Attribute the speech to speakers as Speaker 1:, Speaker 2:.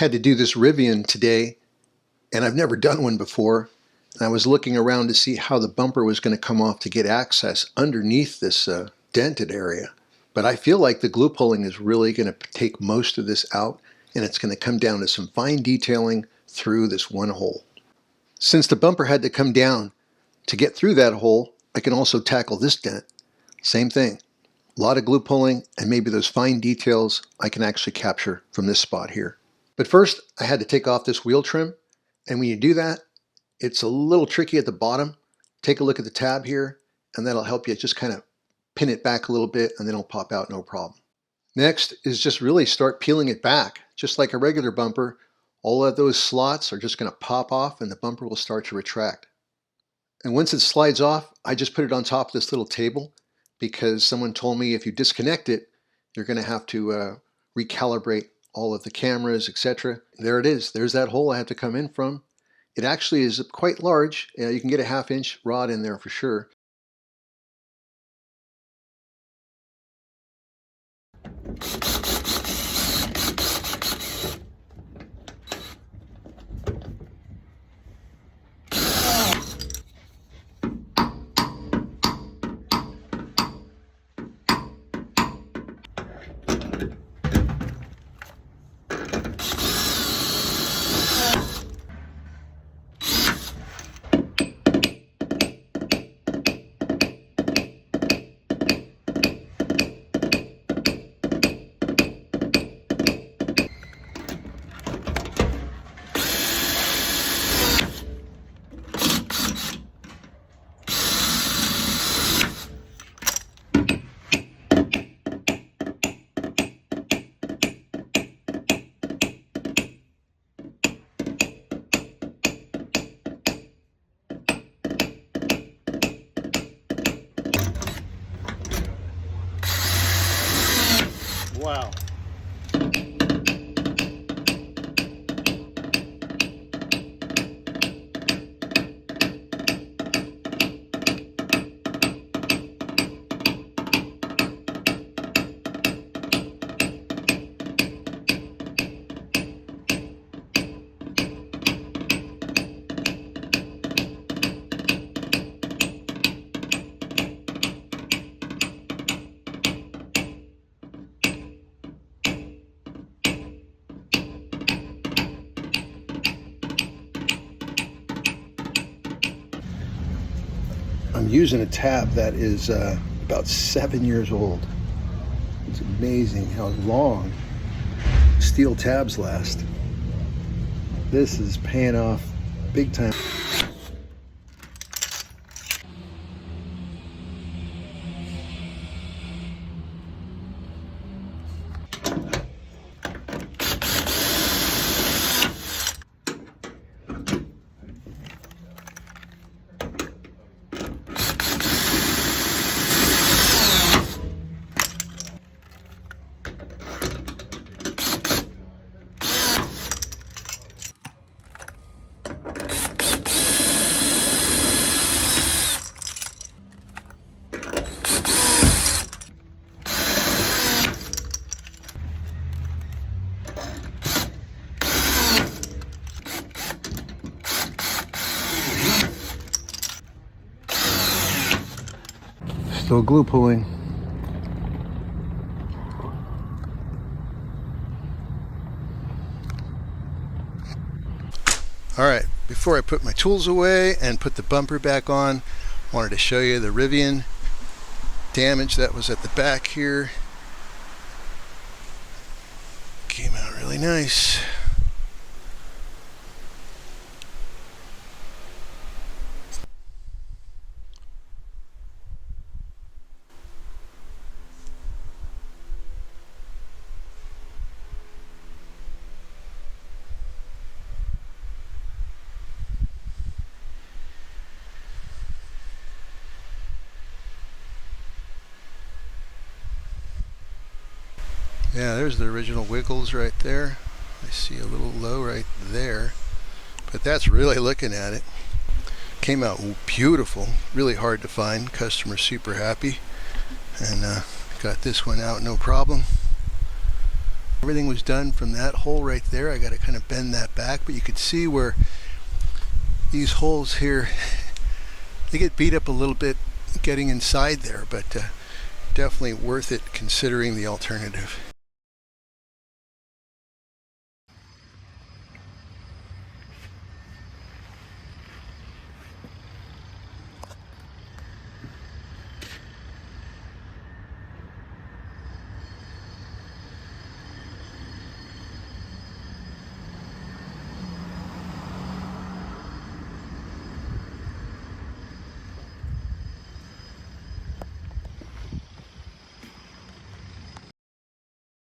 Speaker 1: Had to do this Rivian today, and I've never done one before. And I was looking around to see how the bumper was going to come off to get access underneath this dented area. But I feel like the glue pulling is really going to take most of this out, and it's going to come down to some fine detailing through this one hole. Since the bumper had to come down to get through that hole, I can also tackle this dent. Same thing. A lot of glue pulling, and maybe those fine details I can actually capture from this spot here. But first, I had to take off this wheel trim, and when you do that, it's a little tricky at the bottom. Take a look at the tab here, and that'll help you just kind of pin it back a little bit, and then it'll pop out no problem. Next is just really start peeling it back. Just like a regular bumper, all of those slots are just going to pop off, and the bumper will start to retract. And once it slides off, I just put it on top of this little table, because someone told me if you disconnect it, you're going to have to recalibrate all of the cameras, etc. There it is. There's that hole I have to come in from. It actually is quite large. You can get a 1/2 inch rod in there for sure. Wow. I'm using a tab that is about 7 years old. It's amazing how long steel tabs last. This is paying off big time. Still glue pulling. Alright, before I put my tools away and put the bumper back on, I wanted to show you the Rivian damage that was at the back here. Came out really nice. Yeah, there's the original wiggles right there. I see a little low right there, but that's really looking at it. Came out beautiful, really hard to find. Customer super happy, and got this one out no problem. Everything was done from that hole right there. I got to kind of bend that back, but you could see where these holes here, they get beat up a little bit getting inside there, but definitely worth it considering the alternative.